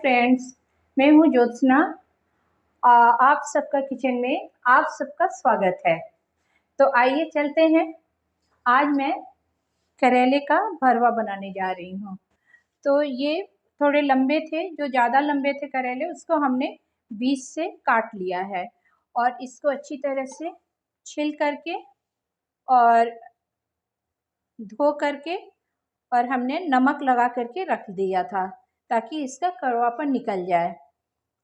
Friends, मैं हूँ ज्योत्सना। आप सबका किचन में आप सबका स्वागत है। तो आइए चलते हैं। आज मैं करेले का भरवा बनाने जा रही हूँ। तो ये थोड़े लंबे थे, जो ज़्यादा लंबे थे करेले उसको हमने बीच से काट लिया है और इसको अच्छी तरह से छिल करके और धो करके और हमने नमक लगा करके रख दिया था ताकि इसका कड़वापन निकल जाए।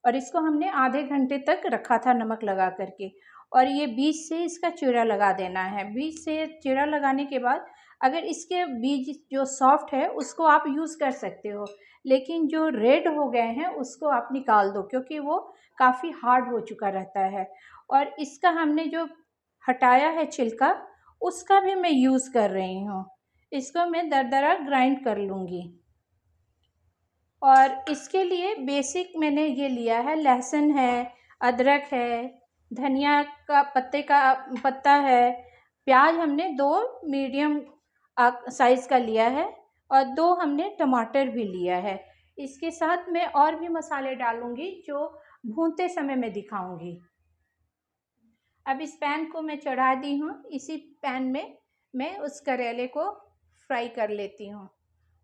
और इसको हमने आधे घंटे तक रखा था नमक लगा करके। और ये बीज से इसका चीरा लगा देना है। बीज से चीरा लगाने के बाद अगर इसके बीज जो सॉफ्ट है उसको आप यूज़ कर सकते हो, लेकिन जो रेड हो गए हैं उसको आप निकाल दो क्योंकि वो काफ़ी हार्ड हो चुका रहता है। और इसका हमने जो हटाया है छिलका उसका भी मैं यूज़ कर रही हूँ। इसको मैं दरदरा ग्राइंड कर लूँगी। और इसके लिए बेसिक मैंने ये लिया है, लहसुन है, अदरक है, धनिया का पत्ता है, प्याज हमने 2 मीडियम साइज़ का लिया है और 2 हमने टमाटर भी लिया है। इसके साथ मैं और भी मसाले डालूँगी जो भूनते समय मैं दिखाऊँगी। अब इस पैन को मैं चढ़ा दी हूँ। इसी पैन में मैं उस करेले को फ्राई कर लेती हूँ।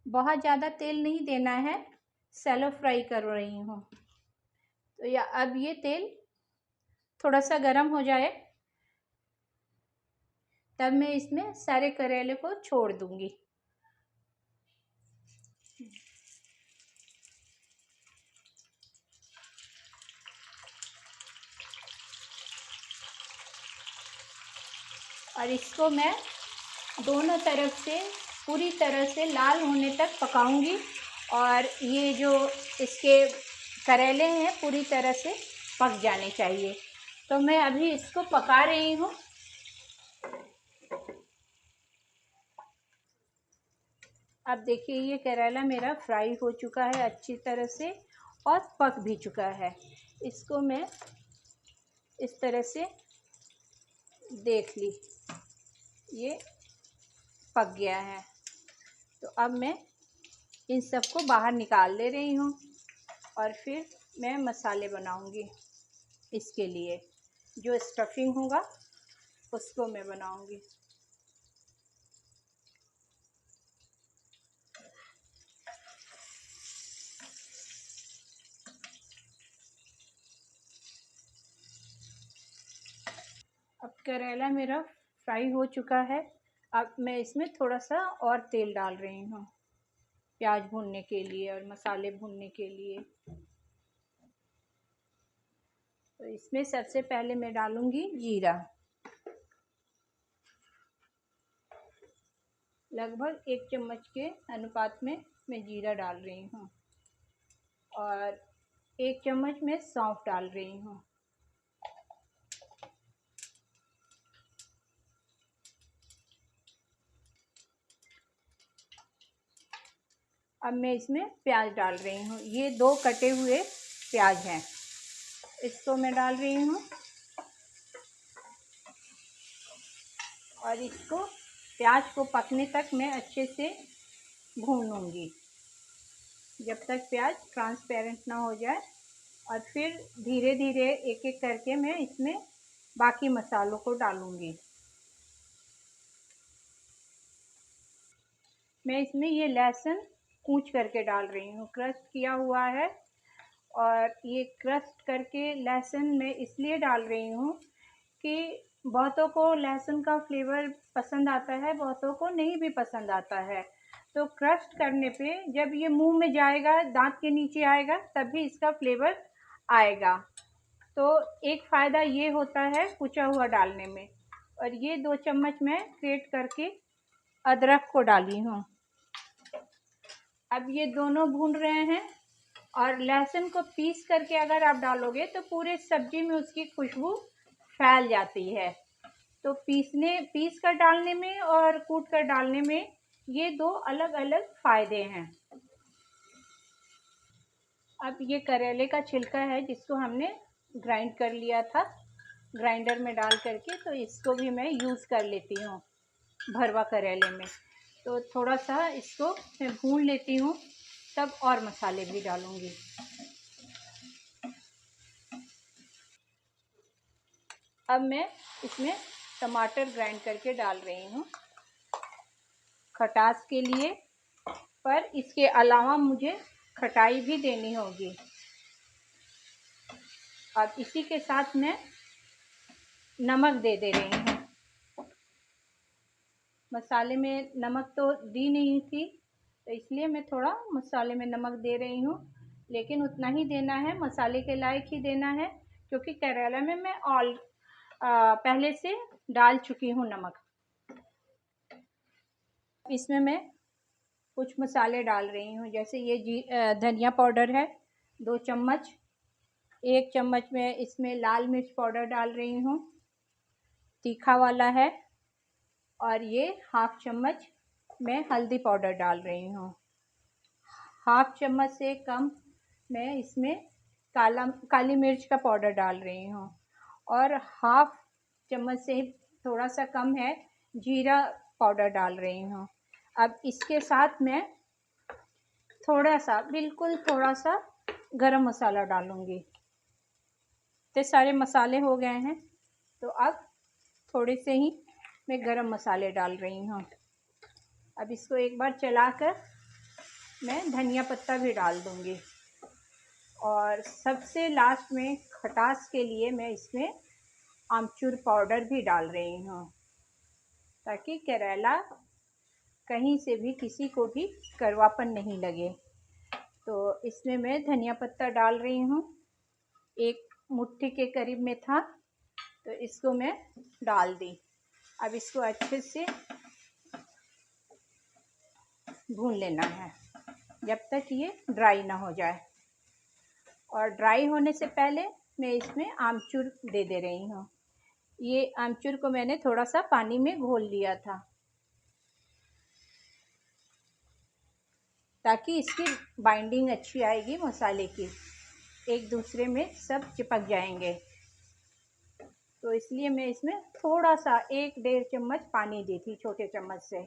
बहुत ज़्यादा तेल नहीं देना है, सैलो फ्राई कर रही हूँ। तो अब ये तेल थोड़ा सा गर्म हो जाए तब मैं इसमें सारे करेले को छोड़ दूँगी। और इसको मैं दोनों तरफ से पूरी तरह से लाल होने तक पकाऊंगी। और ये जो इसके करेले हैं पूरी तरह से पक जाने चाहिए। तो मैं अभी इसको पका रही हूँ। अब देखिए ये करेला मेरा फ्राई हो चुका है अच्छी तरह से और पक भी चुका है। इसको मैं इस तरह से देख ली, ये पक गया है। तो अब मैं इन सबको बाहर निकाल ले रही हूँ और फिर मैं मसाले बनाऊँगी। इसके लिए जो स्टफिंग होगा उसको मैं बनाऊँगी। अब करेला मेरा फ्राई हो चुका है। अब मैं इसमें थोड़ा सा और तेल डाल रही हूँ प्याज भूनने के लिए और मसाले भूनने के लिए। तो इसमें सबसे पहले मैं डालूँगी जीरा, लगभग 1 चम्मच के अनुपात में मैं जीरा डाल रही हूँ और 1 चम्मच में सौंफ डाल रही हूँ। अब मैं इसमें प्याज डाल रही हूँ। ये 2 कटे हुए प्याज हैं, इसको मैं डाल रही हूँ और इसको प्याज को पकने तक मैं अच्छे से भूनूंगी जब तक प्याज ट्रांसपेरेंट ना हो जाए। और फिर धीरे धीरे एक एक करके मैं इसमें बाकी मसालों को डालूंगी। मैं इसमें ये लहसुन कूच करके डाल रही हूँ, क्रश किया हुआ है। और ये क्रश करके लहसुन मैं इसलिए डाल रही हूँ कि बहुतों को लहसुन का फ्लेवर पसंद आता है, बहुतों को नहीं भी पसंद आता है। तो क्रश करने पे जब ये मुंह में जाएगा, दांत के नीचे आएगा, तभी इसका फ्लेवर आएगा। तो एक फ़ायदा ये होता है कुचा हुआ डालने में। और ये 2 चम्मच मैं ग्रेट करके अदरक को डाली हूँ। अब ये दोनों भून रहे हैं। और लहसुन को पीस करके अगर आप डालोगे तो पूरे सब्जी में उसकी खुशबू फैल जाती है। तो पीस कर डालने में और कूट कर डालने में ये 2 अलग अलग फ़ायदे हैं। अब ये करेले का छिलका है जिसको हमने ग्राइंड कर लिया था ग्राइंडर में डाल करके, तो इसको भी मैं यूज़ कर लेती हूँ भरवा करेले में। तो थोड़ा सा इसको मैं भून लेती हूँ, तब और मसाले भी डालूँगी। अब मैं इसमें टमाटर ग्राइंड करके डाल रही हूँ खटास के लिए, पर इसके अलावा मुझे खटाई भी देनी होगी। अब इसी के साथ मैं नमक दे रही हूँ। मसाले में नमक तो दी नहीं थी, तो इसलिए मैं थोड़ा मसाले में नमक दे रही हूँ, लेकिन उतना ही देना है, मसाले के लायक ही देना है, क्योंकि करेला में मैं पहले से डाल चुकी हूँ नमक। इसमें मैं कुछ मसाले डाल रही हूँ, जैसे ये धनिया पाउडर है 2 चम्मच, 1 चम्मच में इसमें लाल मिर्च पाउडर डाल रही हूँ तीखा वाला है, और ये 1/2 चम्मच मैं हल्दी पाउडर डाल रही हूँ। 1/2 चम्मच से कम मैं इसमें काली मिर्च का पाउडर डाल रही हूँ, और 1/2 चम्मच से थोड़ा सा कम है जीरा पाउडर डाल रही हूँ। अब इसके साथ मैं थोड़ा सा, बिल्कुल थोड़ा सा गरम मसाला डालूँगी। तो सारे मसाले हो गए हैं, तो अब थोड़े से ही मैं गरम मसाले डाल रही हूँ। अब इसको एक बार चलाकर मैं धनिया पत्ता भी डाल दूँगी, और सबसे लास्ट में खटास के लिए मैं इसमें आमचूर पाउडर भी डाल रही हूँ, ताकि करेला कहीं से भी किसी को भी कड़वापन नहीं लगे। तो इसमें मैं धनिया पत्ता डाल रही हूँ, 1 मुट्ठी के करीब में था, तो इसको मैं डाल दी। अब इसको अच्छे से भून लेना है जब तक ये ड्राई ना हो जाए, और ड्राई होने से पहले मैं इसमें आमचूर दे रही हूँ। ये आमचूर को मैंने थोड़ा सा पानी में घोल लिया था, ताकि इसकी बाइंडिंग अच्छी आएगी, मसाले की एक दूसरे में सब चिपक जाएंगे। तो इसलिए मैं इसमें थोड़ा सा 1-1.5 चम्मच पानी दी थी, छोटे चम्मच से।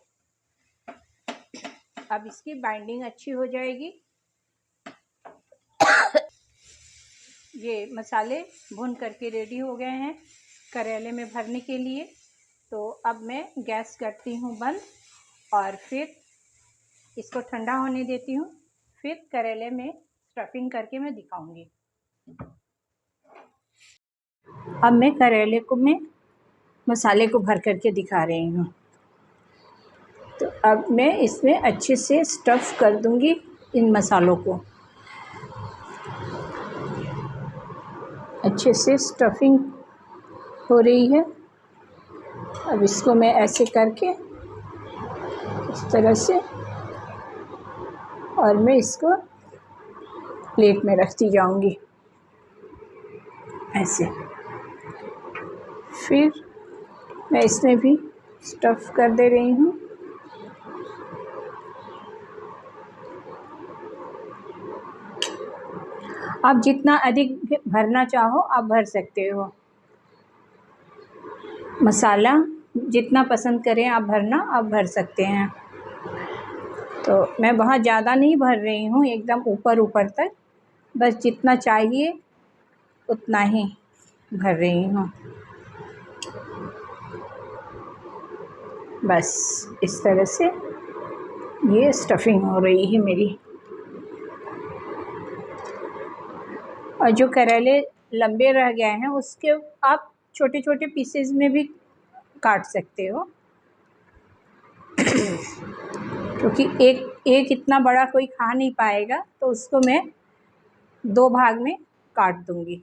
अब इसकी बाइंडिंग अच्छी हो जाएगी। ये मसाले भून करके रेडी हो गए हैं करेले में भरने के लिए। तो अब मैं गैस करती हूँ बंद, और फिर इसको ठंडा होने देती हूँ, फिर करेले में स्टफिंग करके मैं दिखाऊंगी। अब मैं करेले को में मसाले को भर करके दिखा रही हूँ। तो अब मैं इसमें अच्छे से स्टफ़ कर दूँगी इन मसालों को। अच्छे से स्टफिंग हो रही है। अब इसको मैं ऐसे करके इस तरह से, और मैं इसको प्लेट में रखती जाऊंगी ऐसे। फिर मैं इसमें भी स्टफ़ कर दे रही हूँ। आप जितना अधिक भरना चाहो आप भर सकते हो। मसाला जितना पसंद करें आप भरना, आप भर सकते हैं। तो मैं बहुत ज़्यादा नहीं भर रही हूँ, एकदम ऊपर तक, बस जितना चाहिए उतना ही भर रही हूँ। बस इस तरह से ये स्टफिंग हो रही है मेरी। और जो करेले लंबे रह गए हैं उसके आप छोटे छोटे पीसेस में भी काट सकते हो, क्योंकि एक इतना बड़ा कोई खा नहीं पाएगा, तो उसको मैं 2 भाग में काट दूंगी।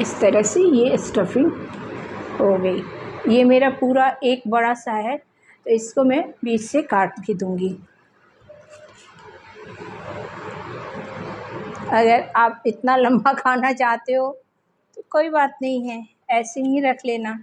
इस तरह से ये स्टफिंग हो गई। ये मेरा पूरा एक बड़ा सा है, तो इसको मैं बीच से काट भी दूंगी। अगर आप इतना लंबा खाना चाहते हो तो कोई बात नहीं है, ऐसे ही रख लेना।